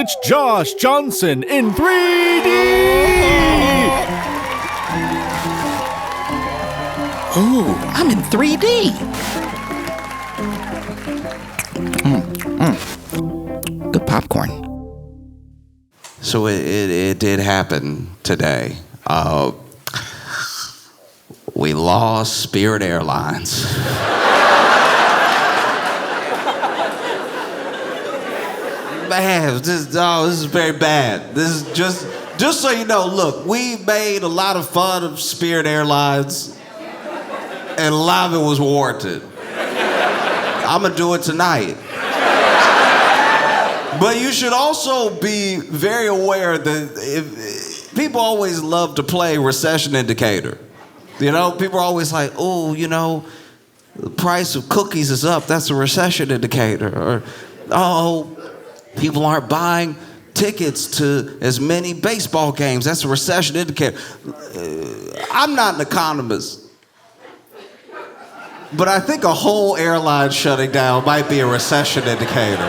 It's Josh Johnson in 3D! Ooh, I'm in 3D. Good popcorn. So it did happen today. We lost Spirit Airlines. Man, this is very bad. This is just so you know, look, we made a lot of fun of Spirit Airlines, and a lot of it was warranted. I'm gonna do it tonight. But you should also be very aware that if people always love to play recession indicator. You know, people are always like, oh, you know, the price of cookies is up. That's a recession indicator. Or, oh, people aren't buying tickets to as many baseball games. That's a recession indicator. I'm not an economist, but I think a whole airline shutting down might be a recession indicator.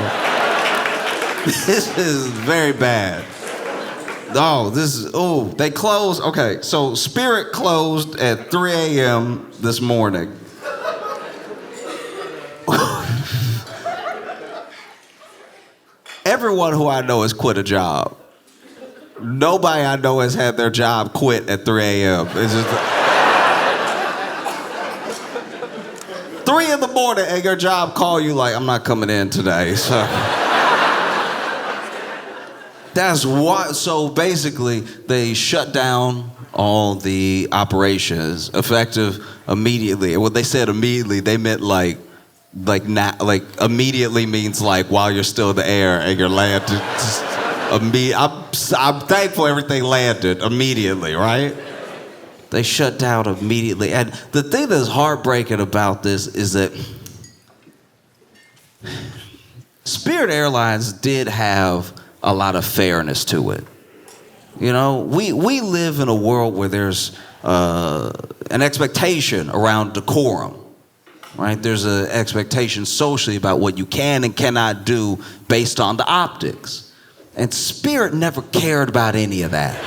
This is very bad. They closed. Okay, so Spirit closed at 3 a.m. this morning. Everyone who I know has quit a job. Nobody I know has had their job quit at 3 a.m. It's just 3 in the morning and your job call you like, I'm not coming in today. So that's what. So basically, they shut down all the operations effective immediately. And when they said immediately, they meant like immediately means like while you're still in the air and you're landed. I'm thankful everything landed immediately, right? They shut down immediately. And the thing that's heartbreaking about this is that Spirit Airlines did have a lot of fairness to it. You know, we live in a world where there's an expectation around decorum. Right? There's an expectation socially about what you can and cannot do based on the optics. And Spirit never cared about any of that.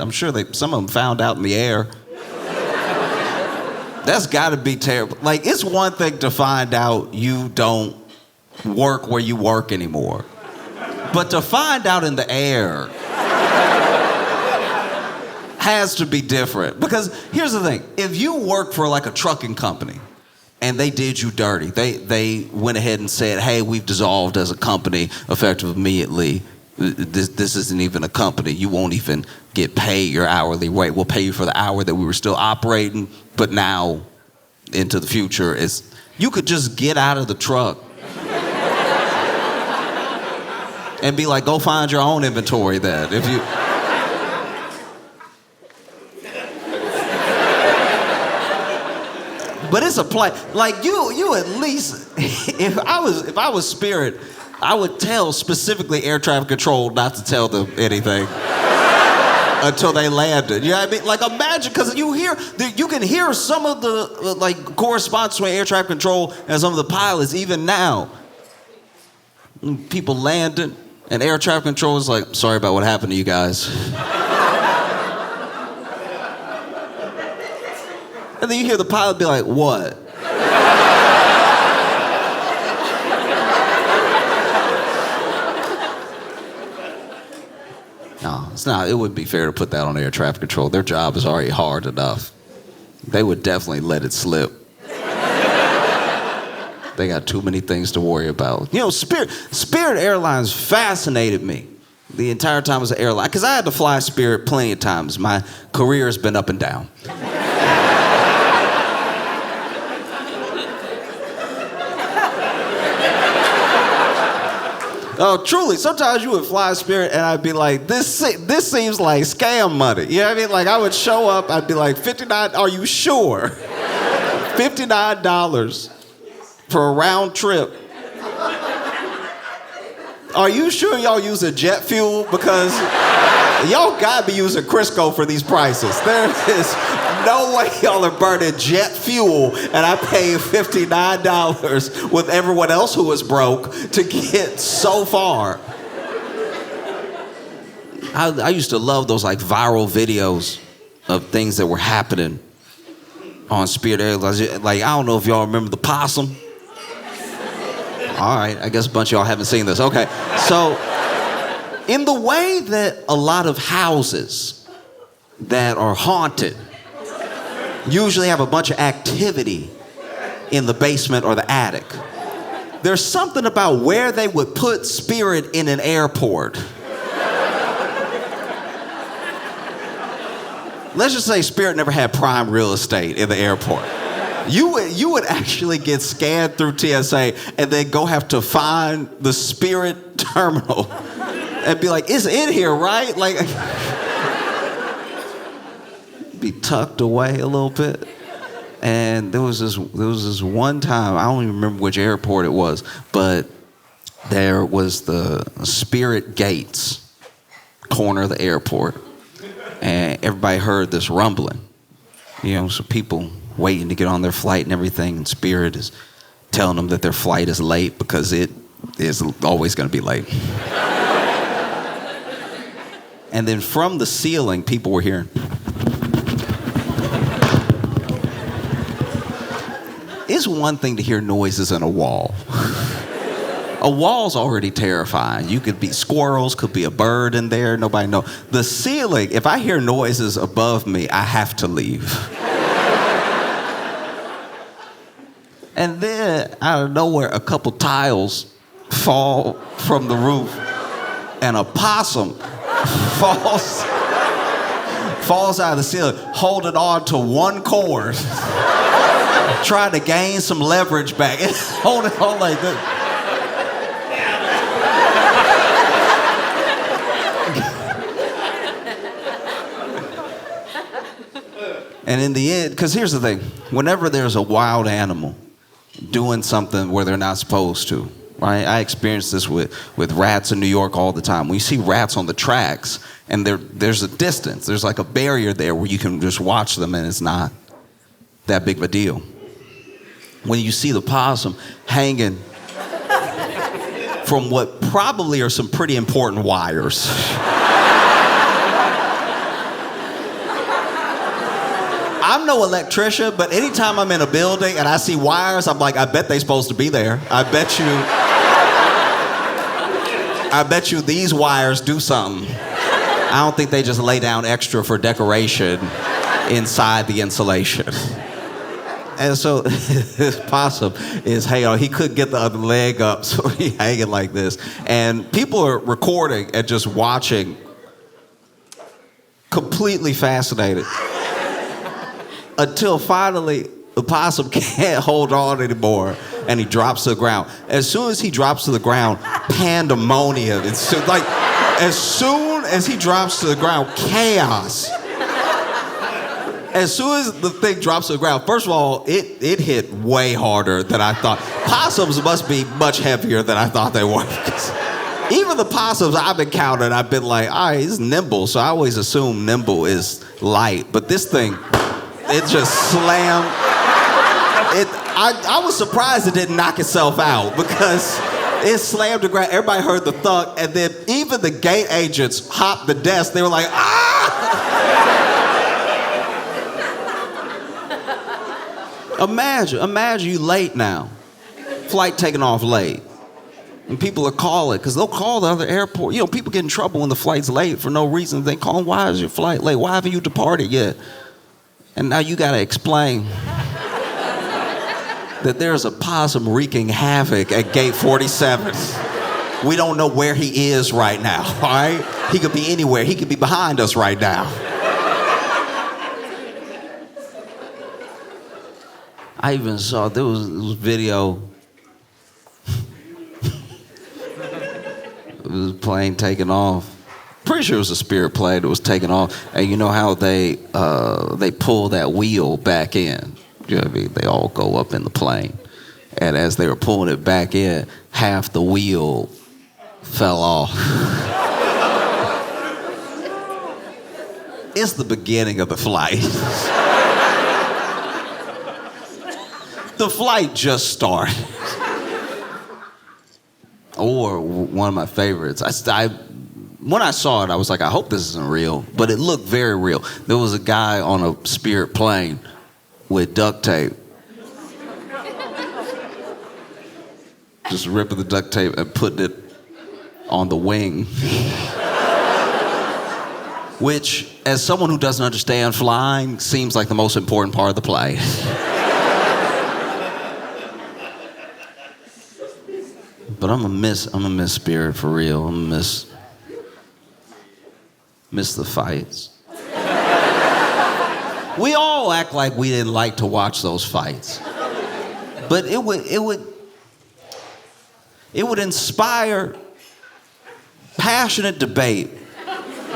I'm sure some of them found out in the air. That's got to be terrible. Like, it's one thing to find out you don't work where you work anymore. But to find out in the air has to be different. Because here's the thing. If you work for like a trucking company and they did you dirty, they went ahead and said, hey, we've dissolved as a company effective immediately. This isn't even a company. You won't even get paid your hourly rate. We'll pay you for the hour that we were still operating, but now into the future, you could just get out of the truck and be like, go find your own inventory then. If you... But it's a play. Like you at least, if I was Spirit, I would tell specifically air traffic control not to tell them anything until they landed. You know what I mean? Like imagine, because you can hear some of the like correspondence between air traffic control and some of the pilots even now. People landed and air traffic control is like, sorry about what happened to you guys. And then you hear the pilot be like, what? No, it's not. It wouldn't be fair to put that on air traffic control. Their job is already hard enough. They would definitely let it slip. They got too many things to worry about. You know, Spirit Airlines fascinated me the entire time as an airline. Because I had to fly Spirit plenty of times. My career has been up and down. Oh, truly, sometimes you would fly Spirit and I'd be like, this seems like scam money. You know what I mean? Like I would show up, I'd be like, $59, are you sure? $59 for a round trip. Are you sure y'all using jet fuel? Because y'all gotta be using Crisco for these prices. There is no way y'all are burning jet fuel and I paid $59 with everyone else who was broke to get so far. I used to love those like viral videos of things that were happening on Spirit Airlines. Like, I don't know if y'all remember the possum. All right, I guess a bunch of y'all haven't seen this. Okay, so in the way that a lot of houses that are haunted usually have a bunch of activity in the basement or the attic, there's something about where they would put Spirit in an airport. Let's just say Spirit never had prime real estate in the airport. You would actually get scanned through TSA and then go have to find the Spirit terminal and be like, it's in here, right? Like, be tucked away a little bit. And there was this one time, I don't even remember which airport it was, but there was the Spirit gates corner of the airport. And everybody heard this rumbling. You know, so people waiting to get on their flight and everything, and Spirit is telling them that their flight is late because it is always going to be late. And then from the ceiling, people were hearing. It's one thing to hear noises in a wall. A wall's already terrifying. You could be squirrels, could be a bird in there, nobody knows. The ceiling, if I hear noises above me, I have to leave. And then out of nowhere, a couple tiles fall from the roof and a possum falls out of the ceiling, holding on to one cord, trying to gain some leverage back. It's holding on like this. And in the end, because here's the thing, whenever there's a wild animal doing something where they're not supposed to, right? I experience this with rats in New York all the time. When you see rats on the tracks and there's a distance, there's like a barrier there where you can just watch them and it's not that big of a deal. When you see the possum hanging from what probably are some pretty important wires. I'm no electrician, but anytime I'm in a building and I see wires, I'm like, I bet they're supposed to be there. I bet you these wires do something. I don't think they just lay down extra for decoration inside the insulation. And so this possum is, hey, he couldn't get the other leg up, so he's hanging like this. And people are recording and just watching, completely fascinated. Until finally, the possum can't hold on anymore, and he drops to the ground. As soon as he drops to the ground, pandemonium. It's like, as soon as he drops to the ground, chaos. As soon as the thing drops to the ground, first of all, it hit way harder than I thought. Possums must be much heavier than I thought they were. Even the possums I've encountered, I've been like, all right, it's nimble, so I always assume nimble is light. But this thing, it just slammed. I was surprised it didn't knock itself out because it slammed the ground. Everybody heard the thud, and then even the gate agents hopped the desk. They were like, ah! Imagine you late now. Flight taking off late. And people are calling, because they'll call the other airport. You know, people get in trouble when the flight's late for no reason. They call them, why is your flight late? Why haven't you departed yet? And now you got to explain that there's a possum wreaking havoc at gate 47. We don't know where he is right now, all right? He could be anywhere. He could be behind us right now. I even saw, there was video. It was a plane taking off. Pretty sure it was a Spirit plane that was taking off. And you know how they pull that wheel back in? You know what I mean? They all go up in the plane. And as they were pulling it back in, half the wheel fell off. It's the beginning of the flight. the flight just started. Or one of my favorites. When I saw it, I was like, I hope this isn't real, but it looked very real. There was a guy on a Spirit plane with duct tape. Just ripping the duct tape and putting it on the wing. Which, as someone who doesn't understand flying, seems like the most important part of the plane. But I'm gonna miss Spirit for real. I'm gonna miss the fights. We all act like we didn't like to watch those fights. But it would inspire passionate debate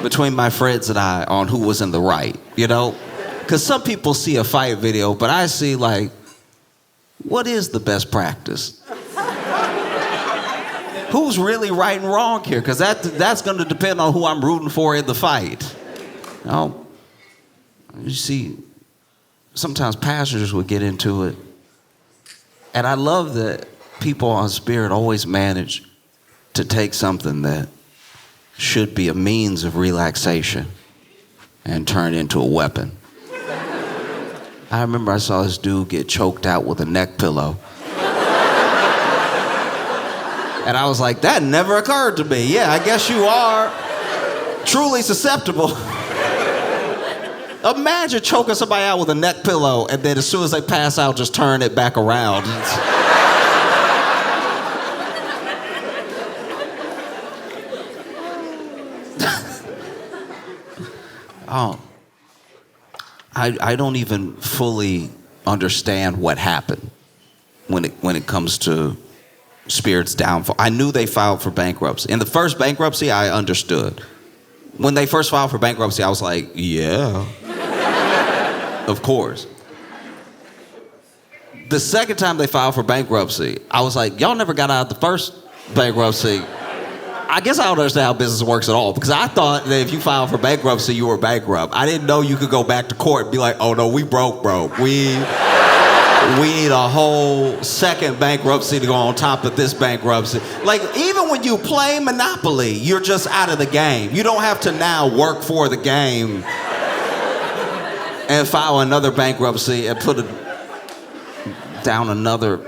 between my friends and I on who was in the right, you know? Because some people see a fight video, but I see like, what is the best practice? Who's really right and wrong here? Because that's going to depend on who I'm rooting for in the fight. You know, you see, sometimes passengers would get into it. And I love that people on Spirit always manage to take something that should be a means of relaxation and turn it into a weapon. I remember I saw this dude get choked out with a neck pillow. And I was like, that never occurred to me. Yeah, I guess you are truly susceptible. Imagine choking somebody out with a neck pillow and then as soon as they pass out, just turn it back around. Oh, I don't even fully understand what happened when it comes to Spirit's downfall. I knew they filed for bankruptcy. In the first bankruptcy, I understood. When they first filed for bankruptcy, I was like, yeah, of course. The second time they filed for bankruptcy, I was like, y'all never got out of the first bankruptcy. I guess I don't understand how business works at all, because I thought that if you filed for bankruptcy, you were bankrupt. I didn't know you could go back to court and be like, oh no, we broke. We need a whole second bankruptcy to go on top of this bankruptcy. Like, even when you play Monopoly, you're just out of the game. You don't have to now work for the game and file another bankruptcy and put down another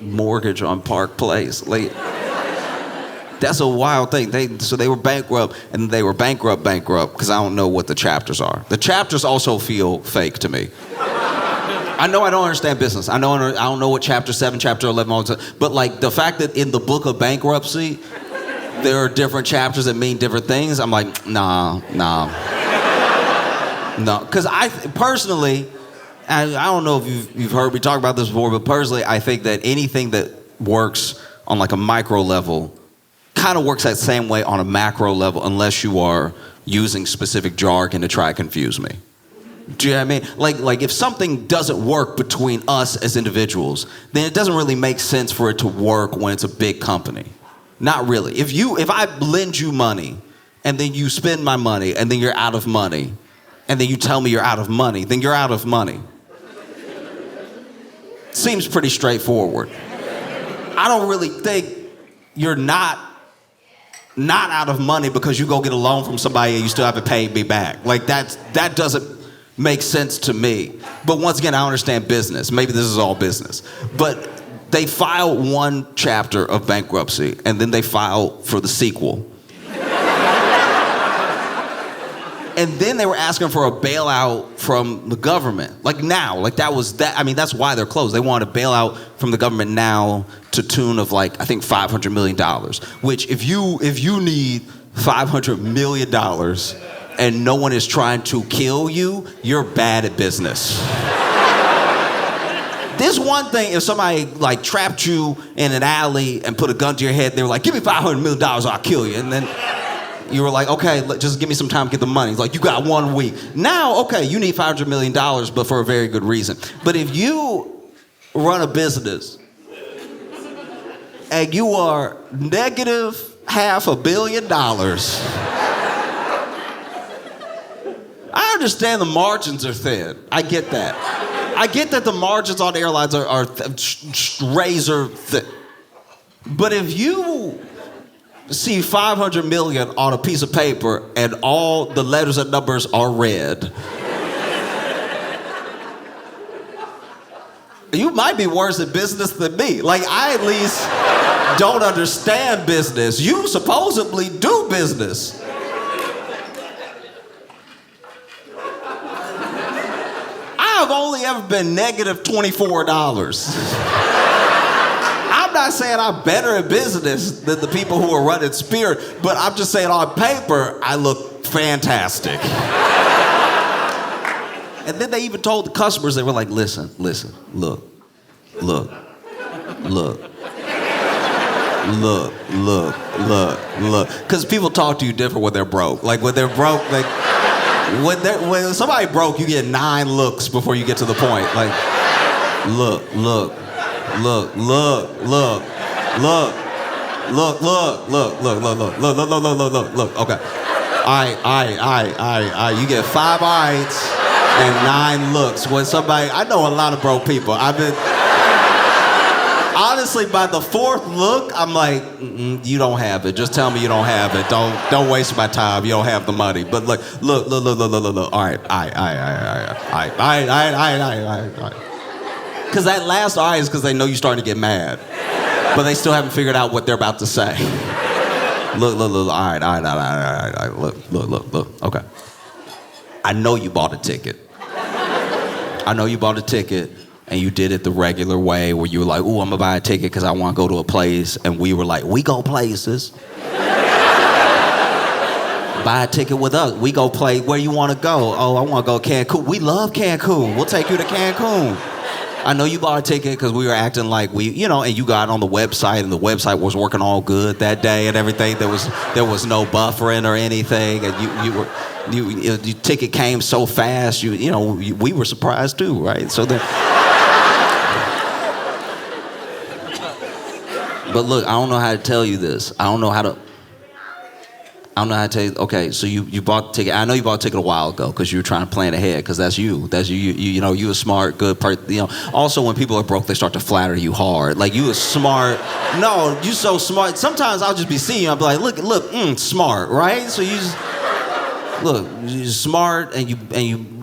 mortgage on Park Place. Like, that's a wild thing. So they were bankrupt, and they were bankrupt, because I don't know what the chapters are. The chapters also feel fake to me. I know I don't understand business. I don't know what chapter 7, chapter 11, all that, but like the fact that in the book of bankruptcy, there are different chapters that mean different things, I'm like, nah. No, because I personally, and I don't know if you've heard me talk about this before, but personally, I think that anything that works on like a micro level kind of works that same way on a macro level, unless you are using specific jargon to try to confuse me. Do you know what I mean? Like if something doesn't work between us as individuals, then it doesn't really make sense for it to work when it's a big company. Not really. If I lend you money, and then you spend my money, and then you're out of money, and then you tell me you're out of money, then you're out of money. Seems pretty straightforward. I don't really think you're not out of money because you go get a loan from somebody and you still haven't paid me back. Like that doesn't make sense to me. But once again, I understand business. Maybe this is all business. But they filed one chapter of bankruptcy and then they filed for the sequel. And then they were asking for a bailout from the government. Like now, like that was that. I mean, that's why they're closed. They wanted a bailout from the government now to tune of like, I think $500 million, which if you need $500 million and no one is trying to kill you, you're bad at business. There's one thing if somebody like trapped you in an alley and put a gun to your head, they were like, give me $500 million, I'll kill you. And then you were like, okay, just give me some time to get the money. It's like, you got 1 week. Now, okay, you need $500 million, but for a very good reason. But if you run a business and you are negative $500 million, I understand the margins are thin. I get that. I get that the margins on airlines are razor thin. But if you see 500 million on a piece of paper and all the letters and numbers are red, you might be worse at business than me. Like, I at least don't understand business. You supposedly do business. I've only ever been negative $24. I'm not saying I'm better at business than the people who are running Spirit, but I'm just saying on paper, I look fantastic. And then they even told the customers, they were like, listen, look. Because people talk to you different when they're broke. Like, when they're broke, like, when somebody broke, you get 9 looks before you get to the point. Like, look. Okay. All right. You get 5 eyes and 9 looks. When somebody, I know a lot of broke people. Honestly, by the 4th look, I'm like, you don't have it. Just tell me you don't have it. Don't waste my time. You don't have the money. But look. All right. Because that last all right is because they know you're starting to get mad. But they still haven't figured out what they're about to say. Look. All right. Look. Okay. I know you bought a ticket. And you did it the regular way where you were like, ooh, I'm gonna buy a ticket because I want to go to a place. And we were like, we go places. Buy a ticket with us. We go play where you want to go. Oh, I want to go Cancun. We love Cancun. We'll take you to Cancun. I know you bought a ticket because we were acting like and you got on the website and the website was working all good that day and everything. There was no buffering or anything. And your ticket came so fast. We were surprised too, right? So then. But look, I don't know how to tell you this. I don't know how to tell you. Okay, so you bought the ticket. I know you bought the ticket a while ago because you were trying to plan ahead because that's you. You a smart, good person. Also, when people are broke, they start to flatter you hard. Like, you a smart. No, you so smart. Sometimes I'll just be seeing you. I'll be like, look, smart, right? So you're smart and you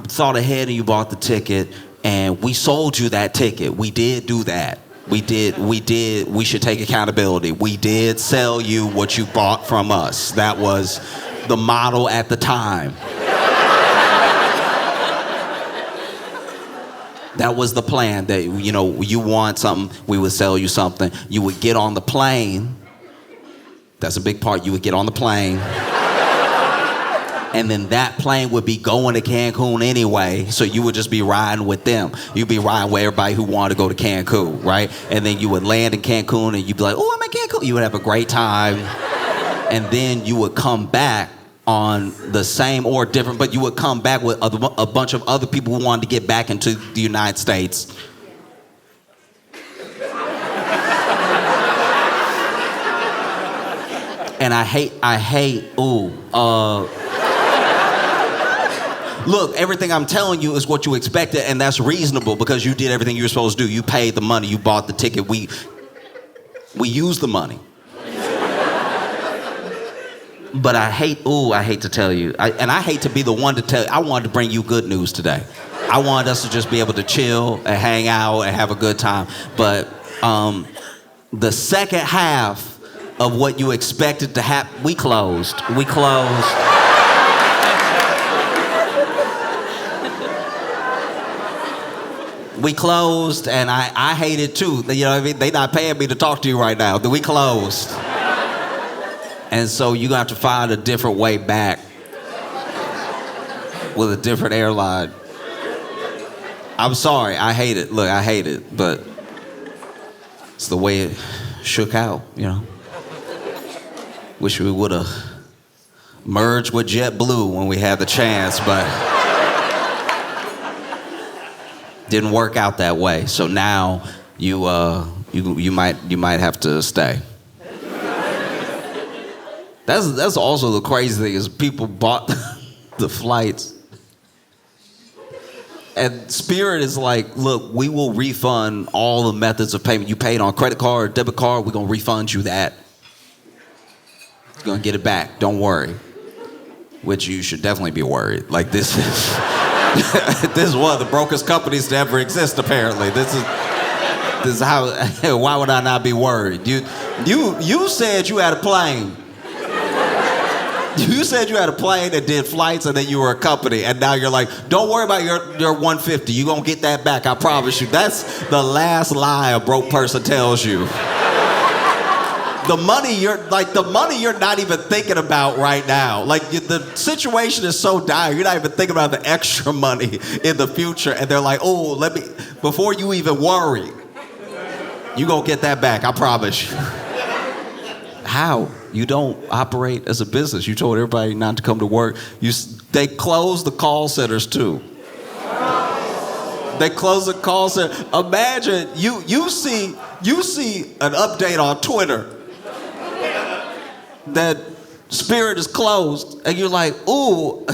thought ahead and you bought the ticket and we sold you that ticket. We did do that. We did. We should take accountability. We did sell you what you bought from us. That was the model at the time. That was the plan. That, you want something, we would sell you something. You would get on the plane. That's a big part. You would get on the plane. And then that plane would be going to Cancun anyway, so you would just be riding with them. You'd be riding with everybody who wanted to go to Cancun, right? And then you would land in Cancun and you'd be like, oh, I'm in Cancun. You would have a great time. And then you would come back on the same or different, but you would come back with a bunch of other people who wanted to get back into the United States. And I hate, look, everything I'm telling you is what you expected, and that's reasonable because you did everything you were supposed to do. You paid the money, you bought the ticket, we used the money. But I hate to tell you, I hate to be the one to tell you, I wanted to bring you good news today. I wanted us to just be able to chill and hang out and have a good time. But the second half of what you expected to happen, we closed. We closed, and I hate it too. You know what I mean? They not paying me to talk to you right now. We closed. And so you're gonna have to find a different way back with a different airline. I'm sorry, I hate it. Look, I hate it, but it's the way it shook out, Wish we would have merged with JetBlue when we had the chance, but didn't work out that way. So now you might have to stay. That's also the crazy thing is people bought the flights And Spirit is like, look, we will refund all the methods of payment. You paid on credit card, debit card, we're going to refund you that. You're going to get it back, don't worry. Which you should definitely be worried. Like, this is this is one of the brokest companies to ever exist, apparently. This is how, why would I not be worried? You said you had a plane. You said you had a plane that did flights and then you were a company, and now you're like, don't worry about your 150. You're going to get that back, I promise you. That's the last lie a broke person tells you. The money you're not even thinking about right now. Like, the situation is so dire, you're not even thinking about the extra money in the future, and they're like, oh, before you even worry, you going to get that back, I promise you. How? You don't operate as a business. You told everybody not to come to work. They closed the call centers too. They closed the call center. Imagine you see an update on Twitter that Spirit is closed, and you're like, ooh,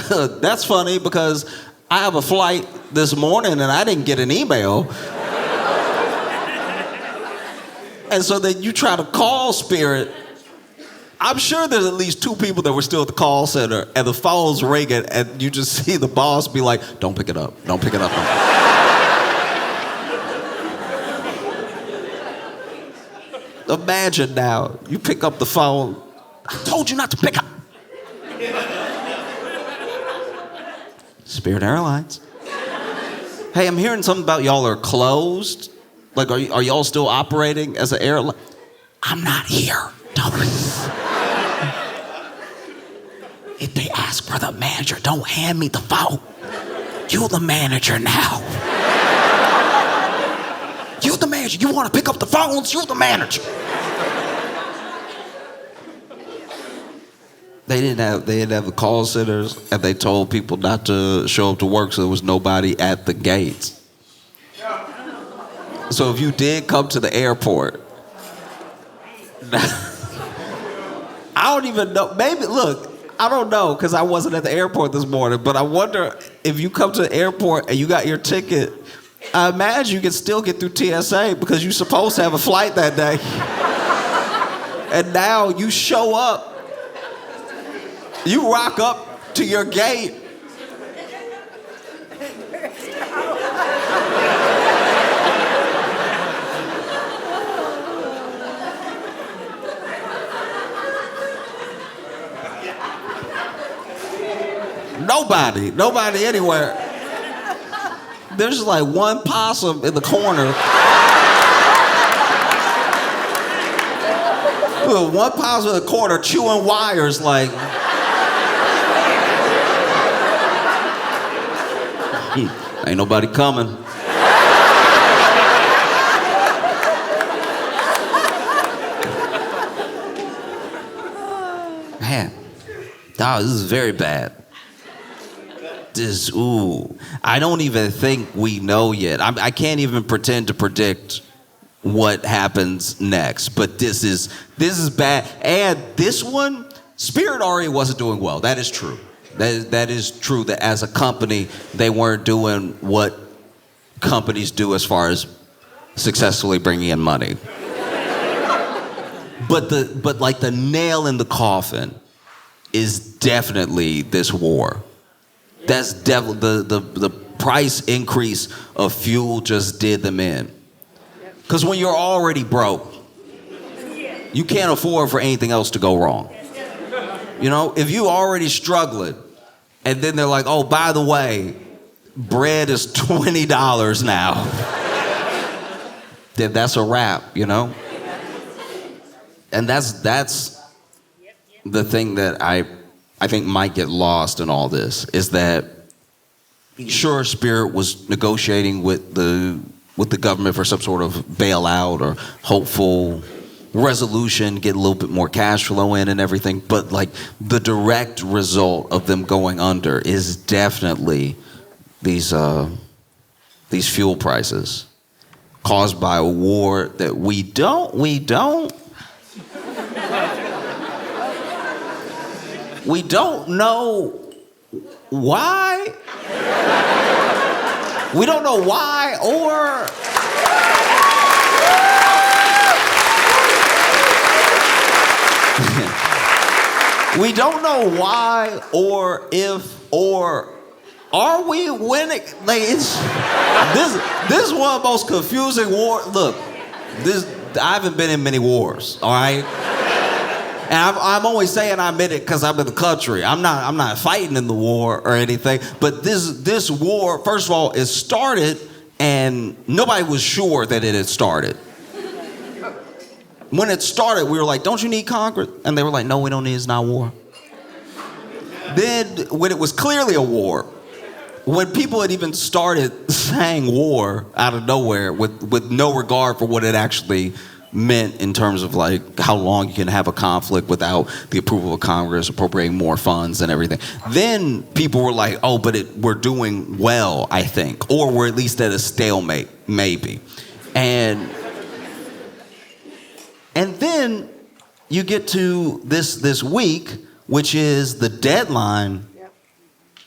that's funny because I have a flight this morning and I didn't get an email. And so then you try to call Spirit. I'm sure there's at least 2 people that were still at the call center, and the phone's ringing, and you just see the boss be like, don't pick it up, don't pick it up. Imagine now, you pick up the phone, I told you not to pick up. Spirit Airlines. Hey, I'm hearing something about y'all are closed. Like, are y'all still operating as an airline? I'm not here. Don't. If they ask for the manager, don't hand me the phone. You the manager now. You the manager. You want to pick up the phones? You the manager. They didn't have the call centers, and they told people not to show up to work, so there was nobody at the gates. So if you did come to the airport, I don't even know. Maybe, look, I don't know because I wasn't at the airport this morning, but I wonder if you come to the airport and you got your ticket, I imagine you can still get through TSA because you're supposed to have a flight that day. And now you show up, you rock up to your gate. Nobody anywhere. There's just like one possum in the corner. One possum in the corner chewing wires like. Ain't nobody coming. Man, dog, this is very bad. I don't even think we know yet. I can't even pretend to predict what happens next, but this is bad. And this one, Spirit already wasn't doing well. That is true. That is true that as a company, they weren't doing what companies do as far as successfully bringing in money. But like the nail in the coffin is definitely this war. That's the price increase of fuel just did them in. Because when you're already broke, you can't afford for anything else to go wrong. You know, if you already struggling, and then they're like, oh, by the way, bread is $20 now, then that's a wrap, you know? And that's the thing that I think might get lost in all this, is that sure, Spirit was negotiating with the government for some sort of bailout or hopeful resolution, get a little bit more cash flow in and everything, but like the direct result of them going under is definitely these fuel prices caused by a war that we don't know why. We don't know why or... We don't know why or if or are we winning? Like it's this is one of the most confusing wars. Look, I haven't been in many wars, all right? And I'm always saying I'm in it because I'm in the country. I'm not fighting in the war or anything. But this war, first of all, it started and nobody was sure that it had started. When it started, we were like, don't you need Congress? And they were like, no, we don't need it. It's not war. Then, when it was clearly a war, when people had even started saying war out of nowhere with no regard for what it actually meant in terms of like how long you can have a conflict without the approval of Congress appropriating more funds and everything, then people were like, oh, but we're doing well, I think. Or we're at least at a stalemate, maybe. And then you get to this week, which is the deadline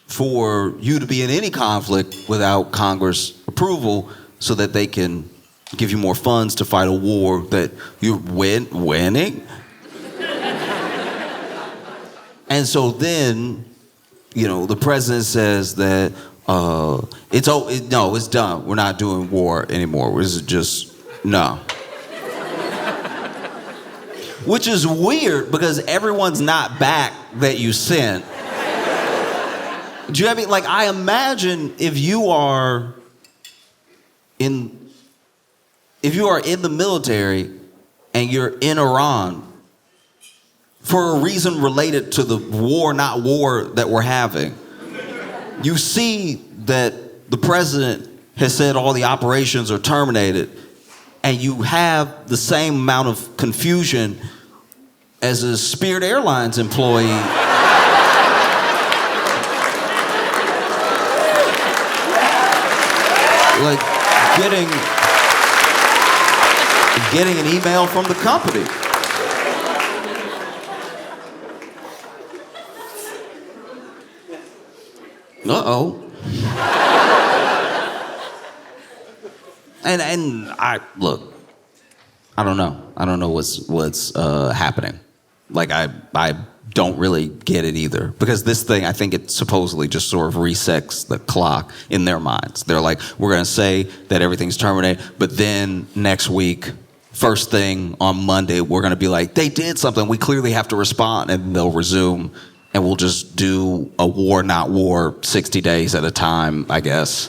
for you to be in any conflict without Congress approval so that they can give you more funds to fight a war that you're winning. And so then, the president says that it's done. We're not doing war anymore. This is just, no. Which is weird because everyone's not back that you sent. Do you have me? Like, I imagine if you are in the military and you're in Iran for a reason related to the war, not war that we're having, you see that the president has said all the operations are terminated, and you have the same amount of confusion as a Spirit Airlines employee. Like getting an email from the company. Uh-oh. And I don't know. I don't know what's happening. Like I don't really get it either, because this thing, I think it supposedly just sort of resets the clock in their minds. They're like, we're going to say that everything's terminated, but then next week, first thing on Monday, we're going to be like, they did something. We clearly have to respond, and they'll resume, and we'll just do a war, not war, 60 days at a time, I guess,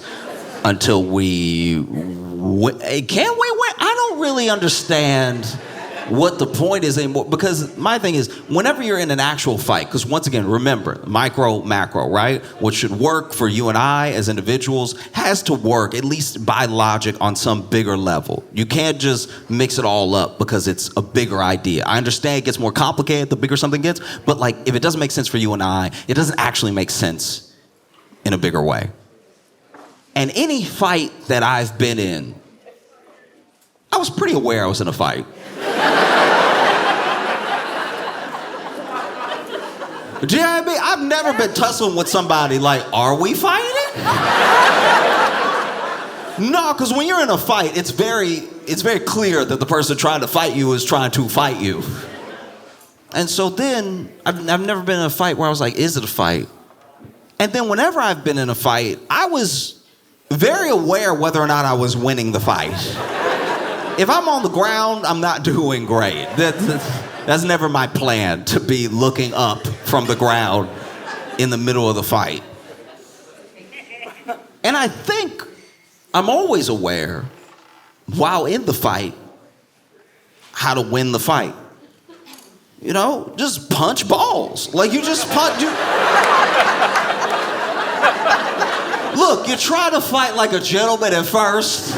until we can we win? I don't really understand what the point is anymore, because my thing is, whenever you're in an actual fight, because once again, remember, micro, macro, right? What should work for you and I as individuals has to work, at least by logic, on some bigger level. You can't just mix it all up because it's a bigger idea. I understand it gets more complicated the bigger something gets, but like, if it doesn't make sense for you and I, it doesn't actually make sense in a bigger way. And any fight that I've been in, I was pretty aware I was in a fight. Do you know what I mean? I've never been tussling with somebody like, are we fighting? No, because when you're in a fight, it's very clear that the person trying to fight you is trying to fight you. And so then, I've never been in a fight where I was like, is it a fight? And then whenever I've been in a fight, I was very aware whether or not I was winning the fight. If I'm on the ground, I'm not doing great. That's never my plan, to be looking up from the ground in the middle of the fight. And I think I'm always aware, while in the fight, how to win the fight. Just punch balls. Like, you just punch. Look, you try to fight like a gentleman at first.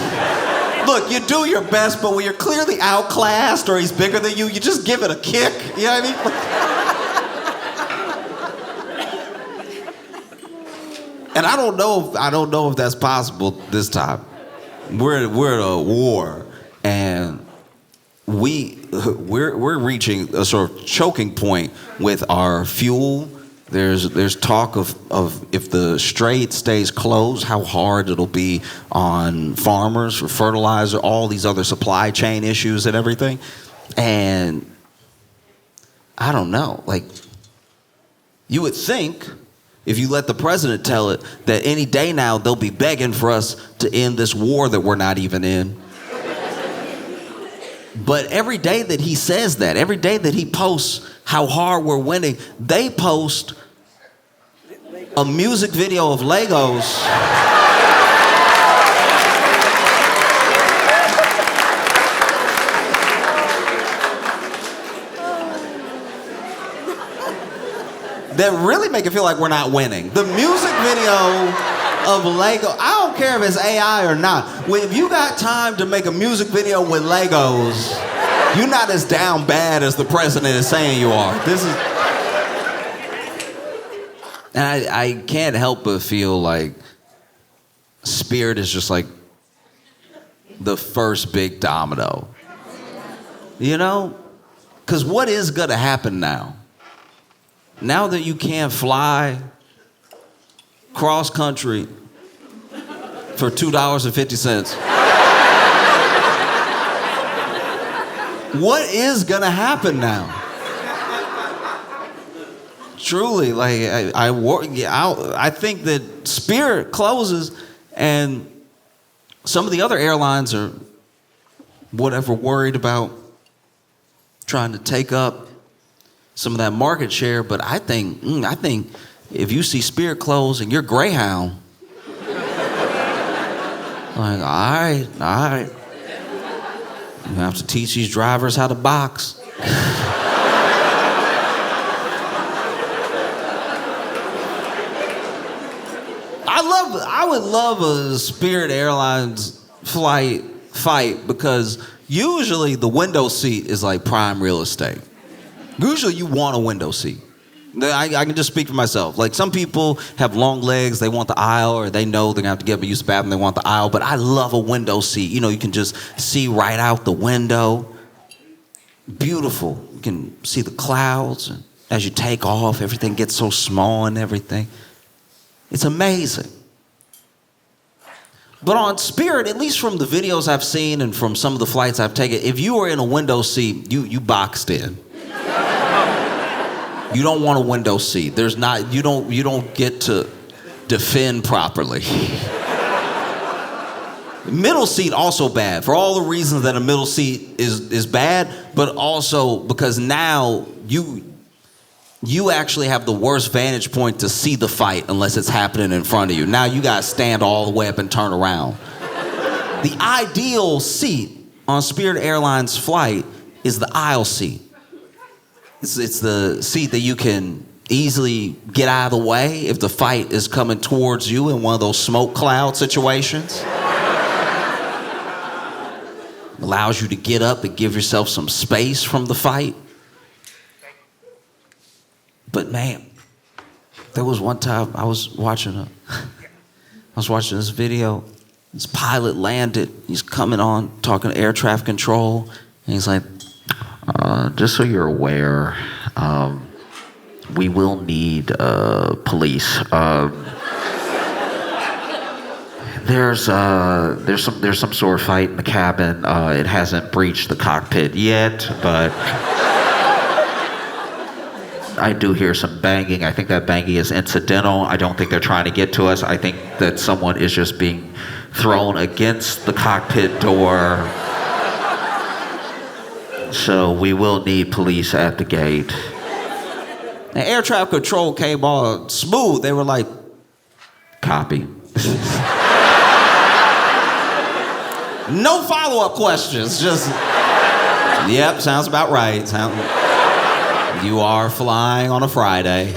Look, you do your best, but when you're clearly outclassed or he's bigger than you, you just give it a kick. You know what I mean? And I don't know if that's possible this time. We're at a war, and we're reaching a sort of choking point with our fuel There's talk of if the strait stays closed, how hard it'll be on farmers for fertilizer, all these other supply chain issues and everything. And I don't know, like, you would think if you let the president tell it that any day now they'll be begging for us to end this war that we're not even in. But every day that he says that, every day that he posts how hard we're winning, they post a music video of Legos. That really make it feel like we're not winning. The music video of Lego, I don't care if it's AI or not. If you got time to make a music video with Legos, you're not as down bad as the president is saying you are. This is, and I can't help but feel like Spirit is just like the first big domino. You know? Because what is gonna happen now? Now that you can't fly cross country for $2.50, what is gonna happen now? Truly, like I think that Spirit closes, and some of the other airlines are whatever worried about trying to take up some of that market share, but I think if you see Spirit close and you're Greyhound, like, all right, you have to teach these drivers how to box. I would love a Spirit Airlines fight because usually the window seat is like prime real estate. Usually you want a window seat. I can just speak for myself. Like, some people have long legs, they want the aisle, or they know they're gonna have to get up and use the bathroom, they want the aisle, but I love a window seat. You know, you can just see right out the window. Beautiful. You can see the clouds, and as you take off, everything gets so small and everything. It's amazing. But on Spirit, at least from the videos I've seen and from some of the flights I've taken, if you were in a window seat, you boxed in. You don't want a window seat. You don't get to defend properly. Middle seat also bad, for all the reasons that a middle seat is bad, but also because now you actually have the worst vantage point to see the fight unless it's happening in front of you. Now you gotta stand all the way up and turn around. The ideal seat on Spirit Airlines flight is the aisle seat. It's the seat that you can easily get out of the way if the fight is coming towards you in one of those smoke cloud situations. Allows you to get up and give yourself some space from the fight. But man, there was one time I was watching this video. This pilot landed. He's coming on, talking to air traffic control, and he's like, just so you're aware, we will need police. There's some sort of fight in the cabin. It hasn't breached the cockpit yet, but I do hear some banging. I think that banging is incidental. I don't think they're trying to get to us. I think that someone is just being thrown against the cockpit door. So we will need police at the gate. And air traffic control came all smooth. They were like, copy. No follow-up questions. Just, yep, sounds about right. You are flying on a Friday.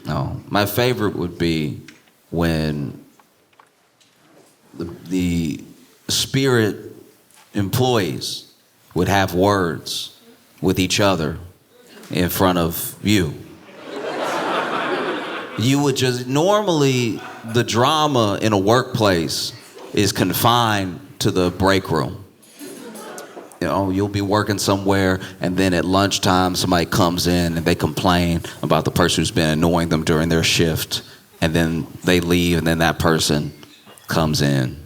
No, my favorite would be when the Spirit employees would have words with each other in front of you. You would just, normally the drama in a workplace is confined to the break room. you'll be working somewhere, and then at lunchtime, somebody comes in and they complain about the person who's been annoying them during their shift, and then they leave, and then that person comes in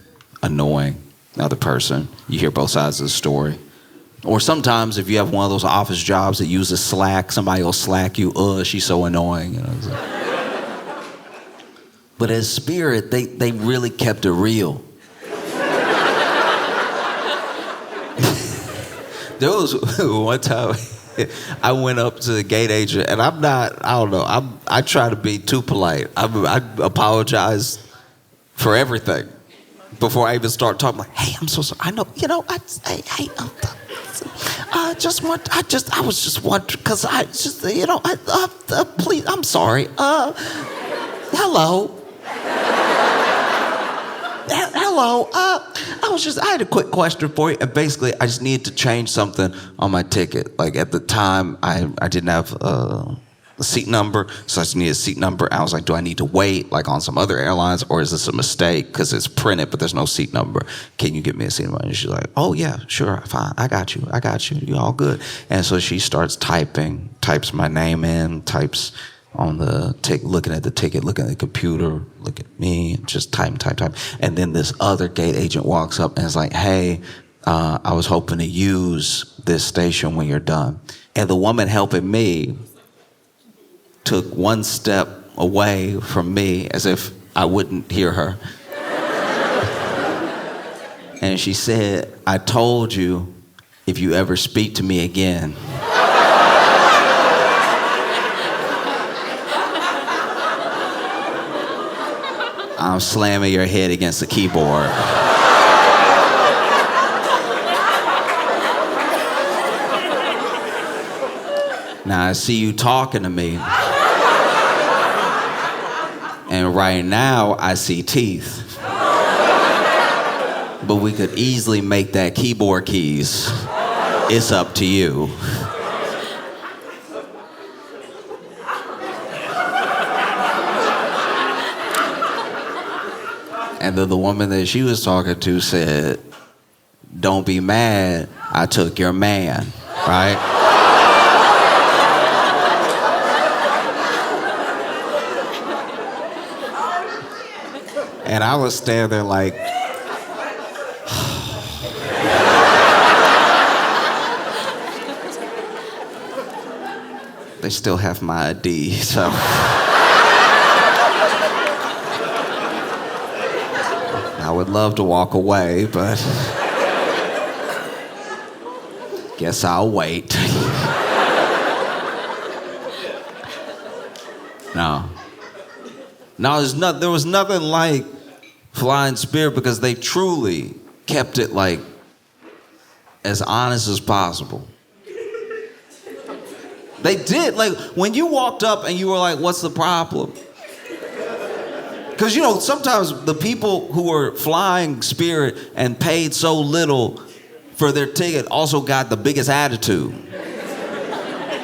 annoying the other person. You hear both sides of the story. Or sometimes if you have one of those office jobs that uses Slack, somebody will Slack you, she's so annoying. But as Spirit, they really kept it real. There was one time I went up to the gate agent, and I try to be too polite. I apologize for everything before I even start talking. Like, hey, I'm so sorry. I know, I was just wondering, because please, I'm sorry. Hello. Hello, I had a quick question for you. And basically, I just needed to change something on my ticket. Like at the time, I didn't have a seat number, so I just needed a seat number. I was like, do I need to wait like on some other airlines, or is this a mistake because it's printed but there's no seat number? Can you give me a seat number? And she's like, oh yeah, sure, fine, I got you, you're all good. And so she starts types my name in, types on the ticket, looking at the ticket, looking at the computer, look at me, just type. And then this other gate agent walks up and is like, hey, I was hoping to use this station when you're done. And the woman helping me took one step away from me as if I wouldn't hear her. And she said, I told you, if you ever speak to me again, I'm slamming your head against the keyboard. Now I see you talking to me. And right now I see teeth. But we could easily make that keyboard keys. It's up to you. And then the woman that she was talking to said, don't be mad, I took your man, right? And I was standing there like, they still have my ID, so. I would love to walk away, but guess I'll wait. No, there was nothing like Flying Spirit, because they truly kept it like as honest as possible. They did. Like when you walked up and you were like, what's the problem? Because, sometimes the people who were flying Spirit and paid so little for their ticket also got the biggest attitude.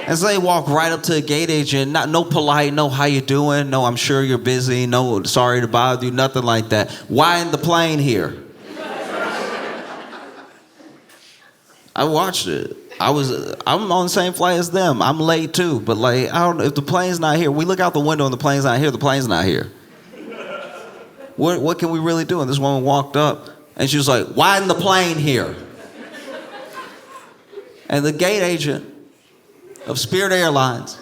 And so they walk right up to the gate agent, no polite, no how you doing, no I'm sure you're busy, no sorry to bother you, nothing like that. Why in the plane here? I watched it. I'm on the same flight as them. I'm late too, but like, I don't know, if the plane's not here, we look out the window and the plane's not here, the plane's not here. What can we really do? And this woman walked up and she was like, why isn't the plane here? And the gate agent of Spirit Airlines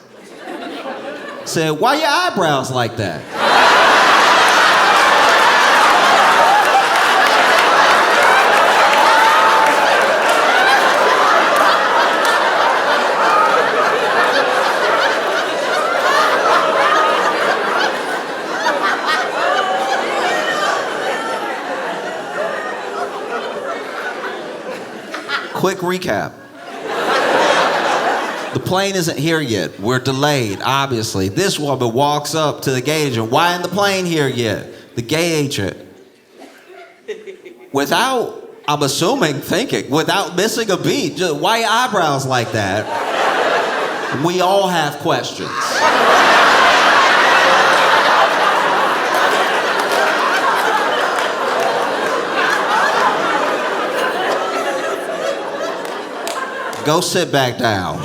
said, why your eyebrows like that? Quick recap. The plane isn't here yet. We're delayed, obviously. This woman walks up to the gate agent. Why isn't the plane here yet? The gate agent, without, I'm assuming, thinking, without missing a beat, just, why your eyebrows like that? We all have questions. Go sit back down.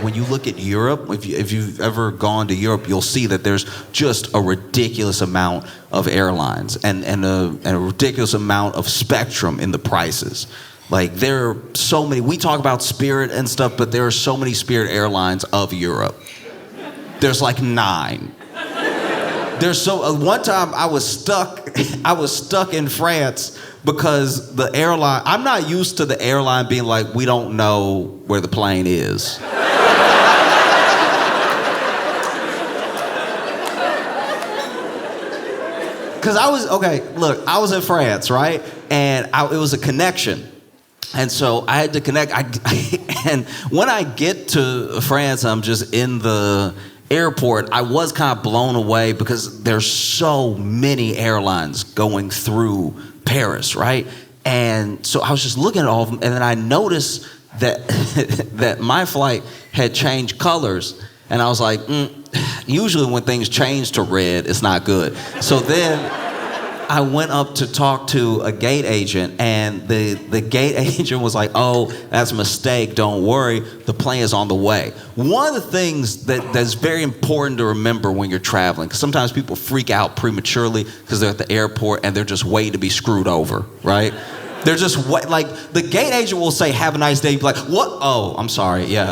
When you look at Europe, if you've ever gone to Europe, you'll see that there's just a ridiculous amount of airlines and a ridiculous amount of spectrum in the prices. Like, there are so many. We talk about Spirit and stuff, but there are so many Spirit airlines of Europe. There's like 9. There's one time I was stuck in France because the airline, I'm not used to the airline being like, we don't know where the plane is. Because I was in France, right? And it was a connection. And so I had to connect. And when I get to France, I'm just in the airport. I was kind of blown away because there's so many airlines going through Paris, right? And so I was just looking at all of them, and then I noticed that that my flight had changed colors. And I was like, usually when things change to red, it's not good. So then I went up to talk to a gate agent, and the gate agent was like, oh, that's a mistake, don't worry, the plane is on the way. One of the things that's very important to remember when you're traveling, because sometimes people freak out prematurely because they're at the airport and they're just waiting to be screwed over, right? They're just like, the gate agent will say, have a nice day, you'll be like, what? Oh, I'm sorry, yeah,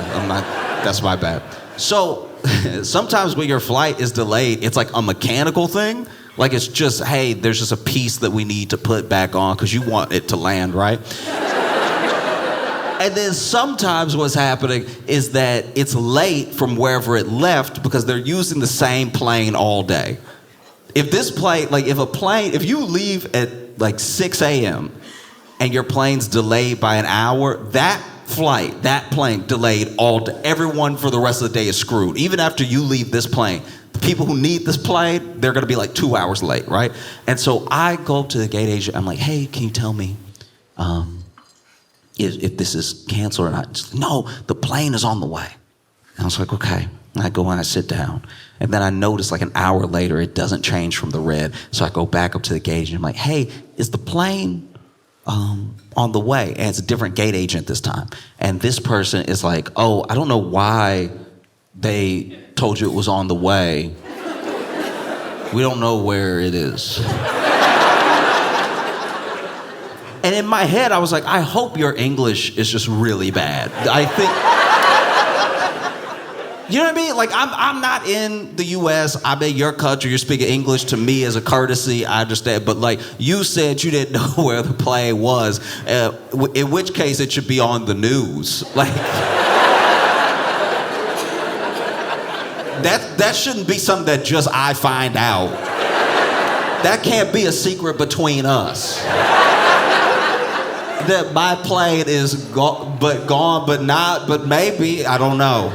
that's my bad. So sometimes when your flight is delayed, it's like a mechanical thing. Like, it's just, hey, there's just a piece that we need to put back on because you want it to land, right? And then sometimes what's happening is that it's late from wherever it left because they're using the same plane all day. If you leave at like 6 a.m. and your plane's delayed by an hour, that plane delayed all day. Everyone for the rest of the day is screwed. Even after you leave this plane, the people who need this plane, they're gonna be like 2 hours late, right? And so I go up to the gate agent, I'm like, hey, can you tell me if this is canceled or not? She's like, no, the plane is on the way. And I was like, okay. And I go and I sit down. And then I notice like an hour later, it doesn't change from the red. So I go back up to the gate agent, I'm like, hey, is the plane on the way? And it's a different gate agent this time. And this person is like, oh, I don't know why they told you it was on the way. We don't know where it is. And in my head, I was like, I hope your English is just really bad. I think, you know what I mean? Like, I'm not in the US, I'm in your country, you're speaking English to me as a courtesy, I understand, but like, you said you didn't know where the plane was, in which case it should be on the news. Like, that shouldn't be something that just I find out. That can't be a secret between us. That my plane is gone, but maybe, I don't know.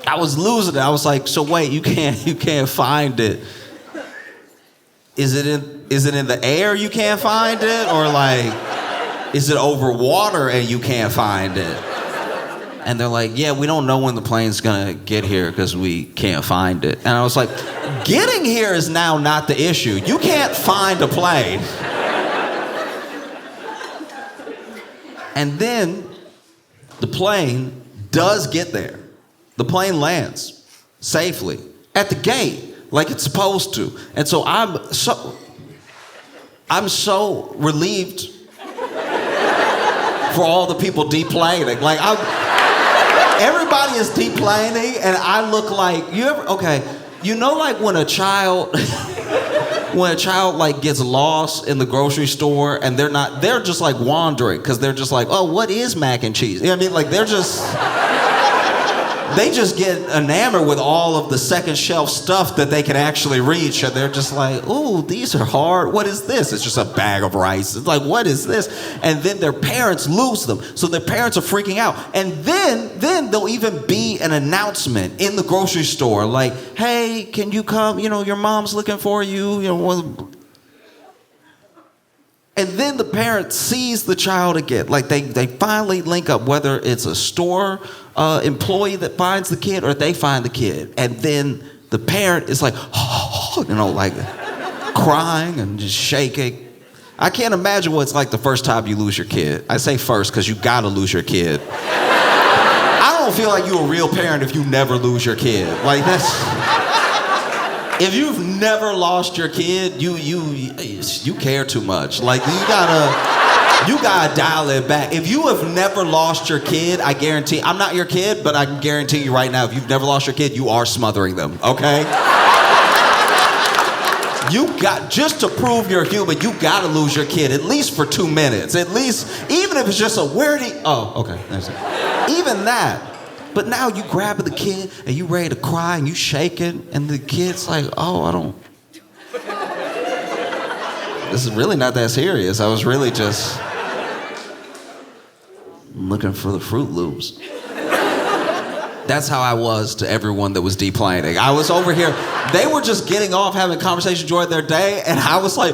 I was losing it. I was like, so wait, you can't find it. Is it in the air you can't find it? Or like, is it over water and you can't find it? And they're like, yeah, we don't know when the plane's gonna get here because we can't find it. And I was like, getting here is now not the issue. You can't find a plane. And then the plane does get there. The plane lands safely at the gate like it's supposed to. And so I'm so relieved for all the people deplaning. Like, everybody is deplaning, and I look like, you know, like when a child like gets lost in the grocery store and they're just like wandering because they're just like, oh, what is mac and cheese? You know what I mean? Like, they just get enamored with all of the second shelf stuff that they can actually reach, and they're just like, ooh, these are hard. What is this? It's just a bag of rice. It's like, what is this? And then their parents lose them. So their parents are freaking out. And then there'll even be an announcement in the grocery store like, hey, can you come? You know, your mom's looking for you. You know, and then the parent sees the child again. Like, they finally link up, whether it's a store employee that finds the kid or they find the kid. And then the parent is like, oh, you know, like crying and just shaking. I can't imagine what it's like the first time you lose your kid. I say first because you gotta lose your kid. I don't feel like you're a real parent if you never lose your kid. Like that's, if you've never lost your kid, you care too much. Like you gotta dial it back. If you have never lost your kid, I guarantee, I'm not your kid, but I can guarantee you right now, if you've never lost your kid, you are smothering them, okay? Just to prove you're human, you gotta lose your kid, at least for 2 minutes. At least, even if it's just a okay, that's it. Even that. But now you grabbing the kid and you ready to cry and you shaking and the kid's like, this is really not that serious. I was really just looking for the Fruit Loops. That's how I was to everyone that was deplaning. I was over here, they were just getting off, having a conversation, enjoying their day, and I was like,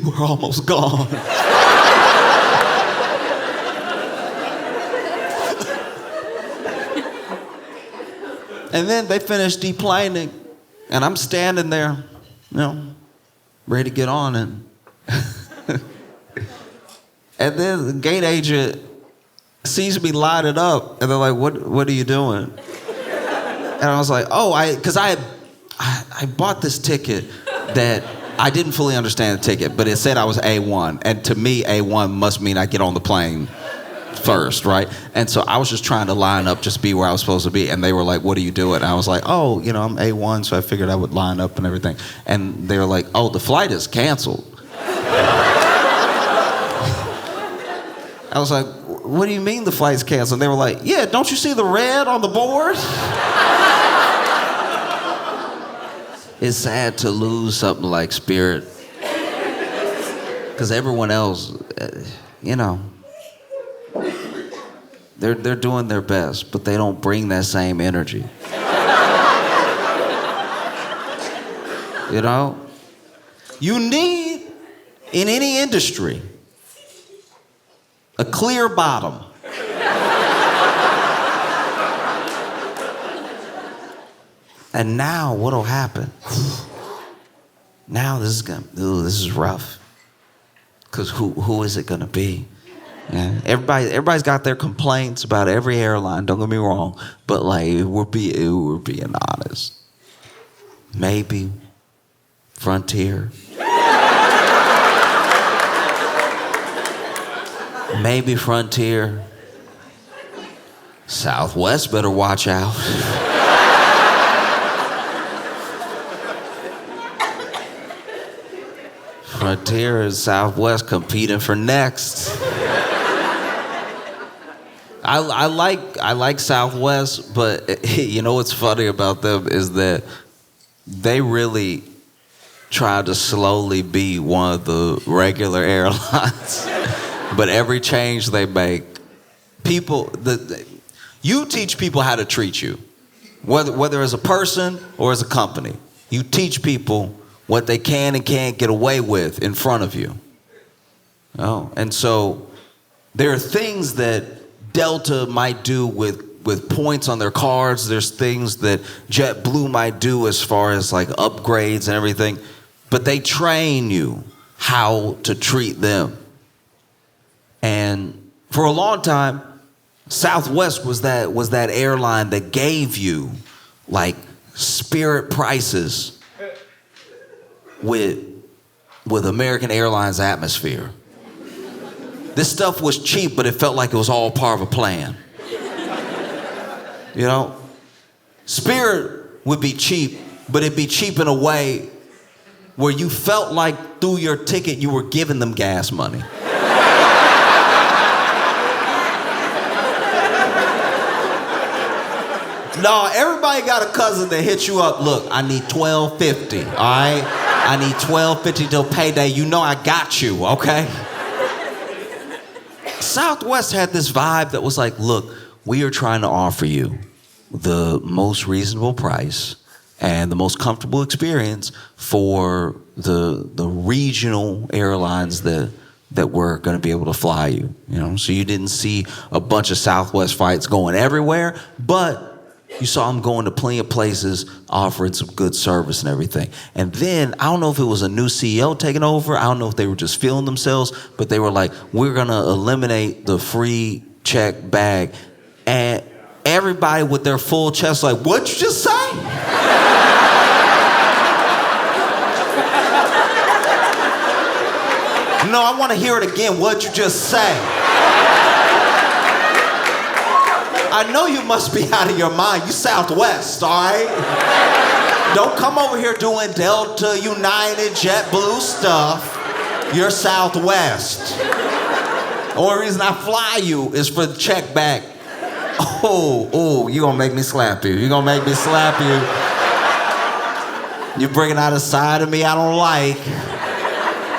we're almost gone. And then they finished deplaning, and I'm standing there, ready to get on, and and then the gate agent sees me light it up, and they're like, what are you doing? And I was like, because I bought this ticket that I didn't fully understand the ticket, but it said I was A1, and to me, A1 must mean I get on the plane first, right? And so I was just trying to line up, just be where I was supposed to be, and they were like, what are you doing? And I was like, I'm A1, so I figured I would line up and everything. And they were like, the flight is canceled. I was like, what do you mean the flight's canceled? And they were like, yeah, don't you see the red on the board? It's sad to lose something like Spirit. Because everyone else, they're doing their best, but they don't bring that same energy. You need, in any industry, a clear bottom. And now what'll happen? Now this is rough. Because who is it gonna be? Yeah. Everybody's got their complaints about every airline, don't get me wrong, but like we're being honest. Maybe Frontier. Maybe Frontier. Southwest better watch out. Frontier and Southwest competing for next. I like Southwest, but what's funny about them is that they really try to slowly be one of the regular airlines. But every change they make, you teach people how to treat you, whether as a person or as a company. You teach people what they can and can't get away with in front of you. And so there are things that Delta might do with points on their cards. There's things that JetBlue might do as far as like upgrades and everything. But they train you how to treat them. And for a long time, Southwest was that airline that gave you like Spirit prices with American Airlines atmosphere. This stuff was cheap, but it felt like it was all part of a plan. Spirit would be cheap, but it'd be cheap in a way where you felt like through your ticket you were giving them gas money. No, everybody got a cousin that hits you up. Look, I need $12.50, all right? I need $12.50 till payday. You know I got you, okay? Southwest had this vibe that was like, look, we are trying to offer you the most reasonable price and the most comfortable experience for the regional airlines that we're going to be able to fly you. So you didn't see a bunch of Southwest flights going everywhere, but You saw them going to plenty of places, offering some good service and everything. And then, I don't know if it was a new CEO taking over. I don't know if they were just feeling themselves, but they were like, we're going to eliminate the free check bag. And everybody with their full chest like, what'd you just say? No, I want to hear it again. What'd you just say? I know you must be out of your mind. You Southwest, all right? Don't come over here doing Delta, United, JetBlue stuff. You're Southwest. The only reason I fly you is for the check back. Oh, you gonna make me slap you. You gonna make me slap you. You're bringing out a side of me I don't like.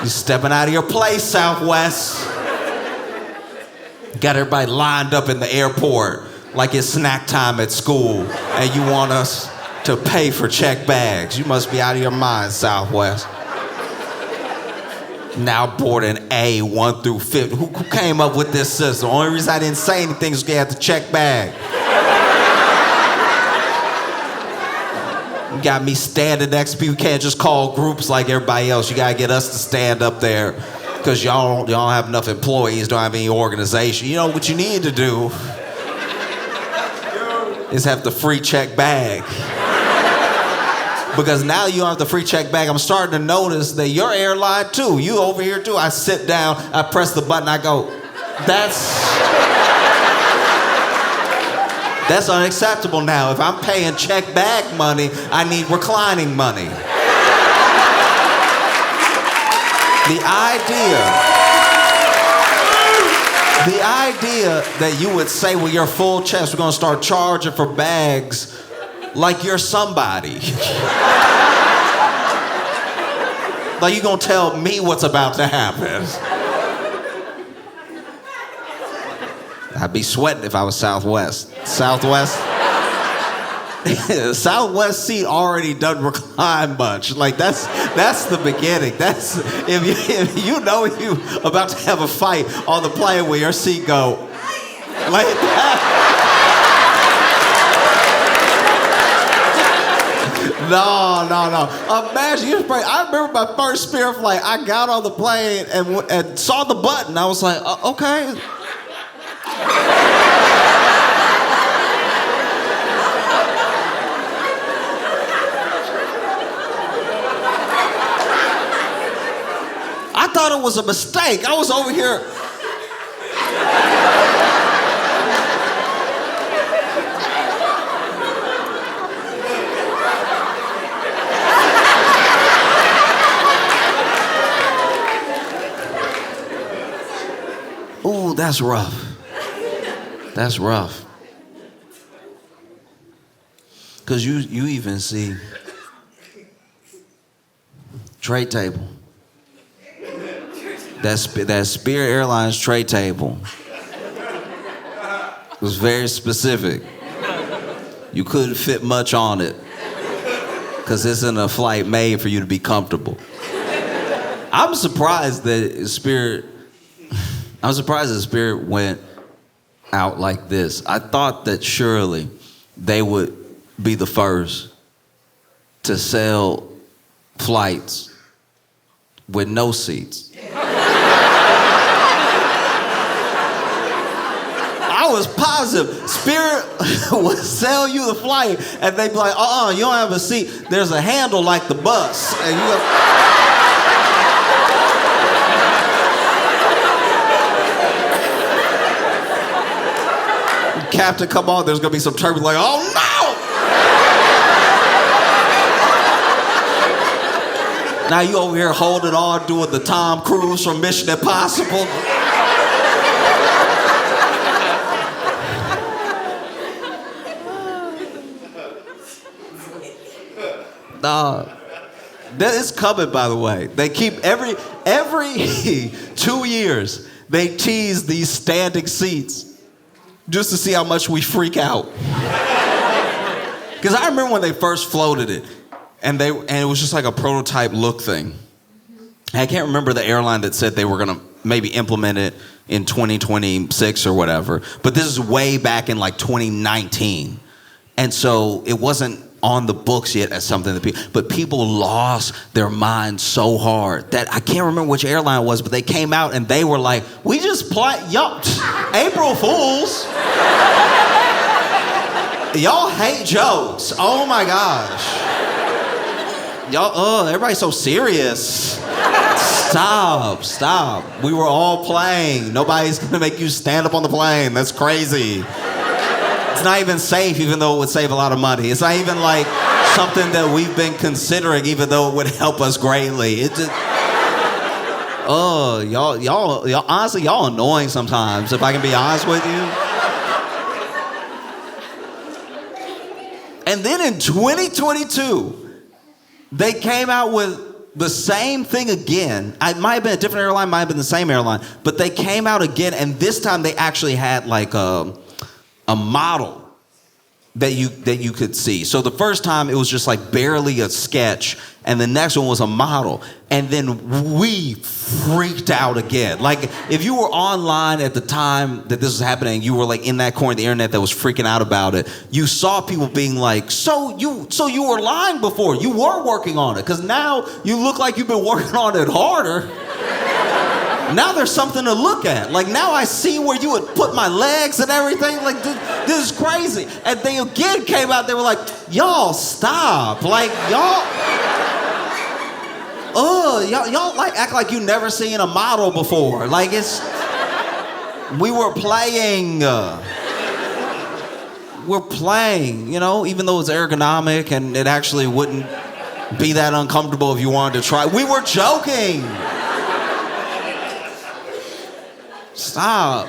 You're stepping out of your place, Southwest. Got everybody lined up in the airport like it's snack time at school, and you want us to pay for check bags. You must be out of your mind, Southwest. Now boarding A 1 through 50. Who came up with this system? The only reason I didn't say anything is because you had the check bag. You got me standing next to people. You can't just call groups like everybody else. You gotta get us to stand up there because y'all don't have enough employees, don't have any organization. You know what you need to do is have the free check bag. Because now you don't have the free check bag, I'm starting to notice that your airline too. You over here too. I sit down, I press the button, I go, that's unacceptable now. If I'm paying check bag money, I need reclining money. The idea that you would say with your full chest, we're gonna start charging for bags like you're somebody. Like you're gonna tell me what's about to happen. I'd be sweating if I was Southwest. Southwest seat already doesn't recline much. Like that's the beginning. That's if you know you about to have a fight on the plane where your seat go like that. No. Imagine I remember my first Spirit flight. I got on the plane and saw the button. I was like, okay. I thought it was a mistake. I was over here. Ooh, that's rough. That's rough. Because you even see tray table. That Spirit Airlines tray table was very specific. You couldn't fit much on it because this isn't a flight made for you to be comfortable. I'm surprised that Spirit went out like this. I thought that surely they would be the first to sell flights with no seats. I was positive Spirit would sell you the flight and they'd be like, you don't have a seat. There's a handle like the bus. And you Captain, come on, there's gonna be some turbulence. Like, oh no! Now you over here holding on, doing the Tom Cruise from Mission Impossible. That is coming, by the way. They keep every 2 years, they tease these standing seats just to see how much we freak out. Because I remember when they first floated it, and it was just like a prototype look thing. I can't remember the airline that said they were gonna maybe implement it in 2026 or whatever, but this is way back in like 2019. And so it wasn't on the books yet as something but people lost their minds so hard that I can't remember which airline it was, but they came out and they were like, we just y'all, April Fools. Y'all hate jokes. Oh my gosh. Y'all, everybody's so serious. Stop. We were all playing. Nobody's gonna make you stand up on the plane. That's crazy. It's not even safe, even though it would save a lot of money. It's not even like something that we've been considering, even though it would help us greatly. It just, y'all, honestly, y'all annoying sometimes, if I can be honest with you. And then in 2022, they came out with the same thing again. It might have been a different airline, might have been the same airline, but they came out again, and this time they actually had like a model that you could see. So the first time it was just like barely a sketch, and the next one was a model. And then we freaked out again. Like if you were online at the time that this was happening, you were like in that corner of the internet that was freaking out about it, you saw people being like, so you were lying before, you were working on it, because now you look like you've been working on it harder. Now there's something to look at. Like now I see where you would put my legs and everything. Like this is crazy. And they again came out, they were like, y'all stop. Like y'all like act like you never seen a model before. Like we were playing. We're playing, you know, even though it's ergonomic and it actually wouldn't be that uncomfortable if you wanted to try. We were joking. Stop.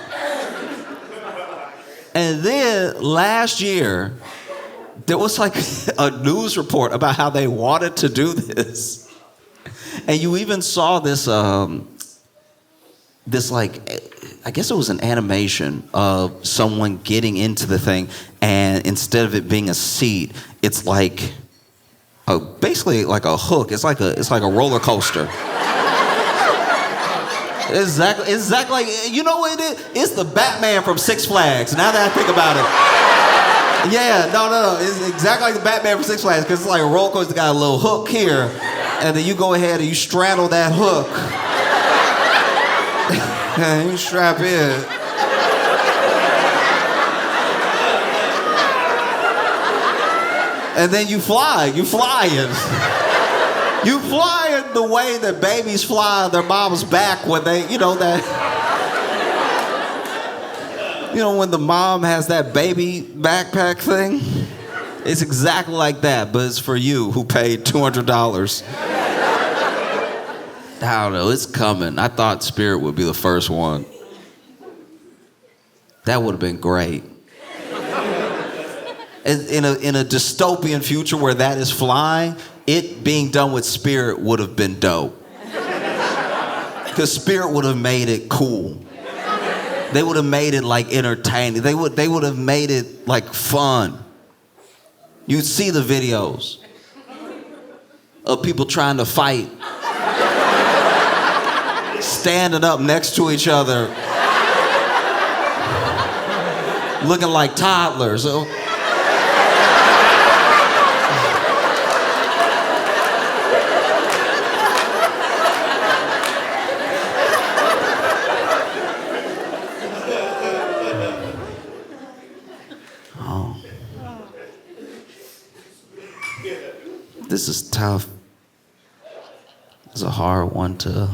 And then last year, there was like a news report about how they wanted to do this. And you even saw this, like, I guess it was an animation of someone getting into the thing, and instead of it being a seat, it's like basically like a hook. It's like a roller coaster. Exactly. Like, you know what it is? It's the Batman from Six Flags. Now that I think about it. Yeah, no. It's exactly like the Batman from Six Flags, because it's like a roller coaster, got a little hook here, and then you go ahead and you straddle that hook. And you strap in. And then you fly. You flying. You fly in the way that babies fly on their mom's back when they, when the mom has that baby backpack thing. It's exactly like that, but it's for you who paid $200. I don't know, it's coming. I thought Spirit would be the first one. That would have been great. In a dystopian future where that is flying, it being done with Spirit would have been dope. Because Spirit would have made it cool. They would have made it like entertaining. They would have made it like fun. You'd see the videos of people trying to fight, standing up next to each other, looking like toddlers. This is tough. It's a hard one to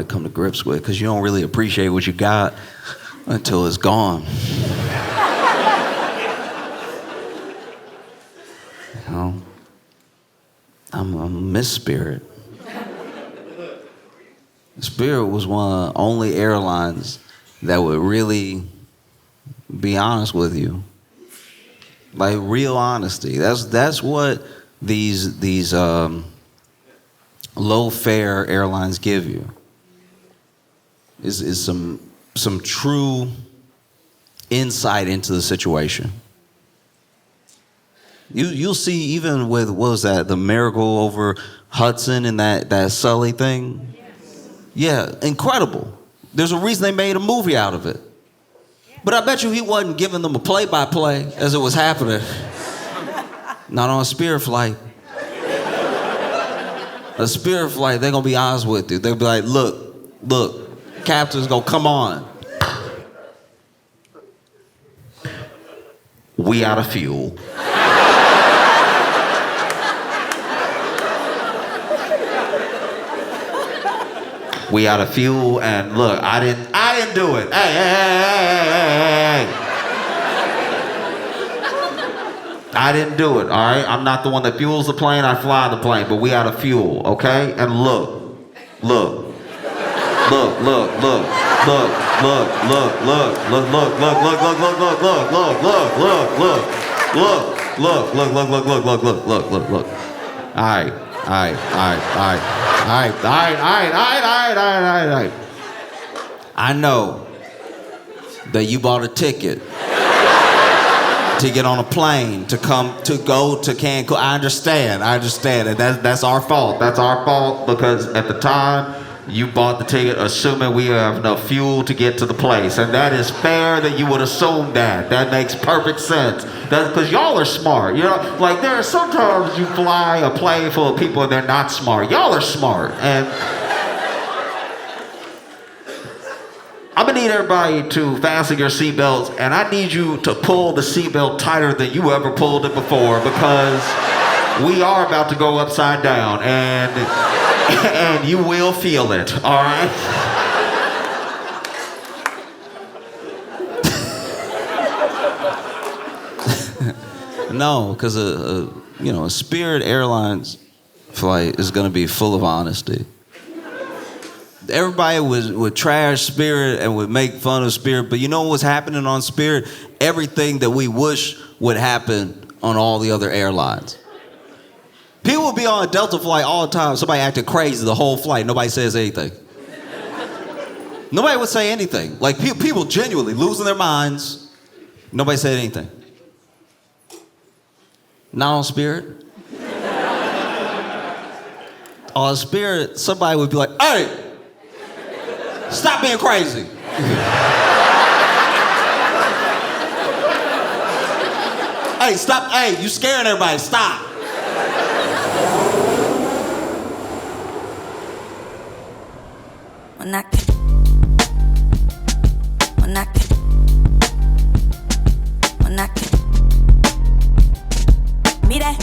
come to grips with, because you don't really appreciate what you got until it's gone. I'm Miss Spirit. Spirit was one of the only airlines that would really be honest with you. Like real honesty. That's what these low fare airlines give you. Is some true insight into the situation. You'll see even with, what was that, the miracle over Hudson and that Sully thing? Yes. Yeah, incredible. There's a reason they made a movie out of it. But I bet you he wasn't giving them a play-by-play as it was happening. Not on a Spirit flight. A Spirit flight, they're gonna be honest with you. They'll be like, look, captain's gonna come on. We out of fuel. We out of fuel, and look, I didn't do it. Hey. I didn't do it, all right? I'm not the one that fuels the plane, I fly the plane, but we out of fuel, okay? And look. All right. I know that you bought a ticket to get on a plane to go to Cancun. I understand, and that's our fault. That's our fault because at the time you bought the ticket assuming we have enough fuel to get to the place, and that is fair that you would assume that. That makes perfect sense. That's because y'all are smart. You know, like there are sometimes you fly a plane full of people and they're not smart. Y'all are smart, and I'm gonna need everybody to fasten your seatbelts, and I need you to pull the seatbelt tighter than you ever pulled it before because we are about to go upside down, and you will feel it, all right? No, because a Spirit Airlines flight is gonna be full of honesty. Everybody would trash Spirit and would make fun of Spirit, but you know what's happening on Spirit? Everything that we wish would happen on all the other airlines. People would be on a Delta flight all the time, somebody acting crazy the whole flight, nobody says anything. Nobody would say anything. Like people genuinely losing their minds, nobody said anything. Not on Spirit. On Spirit, somebody would be like, hey! Stop being crazy. Hey, stop. Hey, you scaring everybody. Stop. Mira.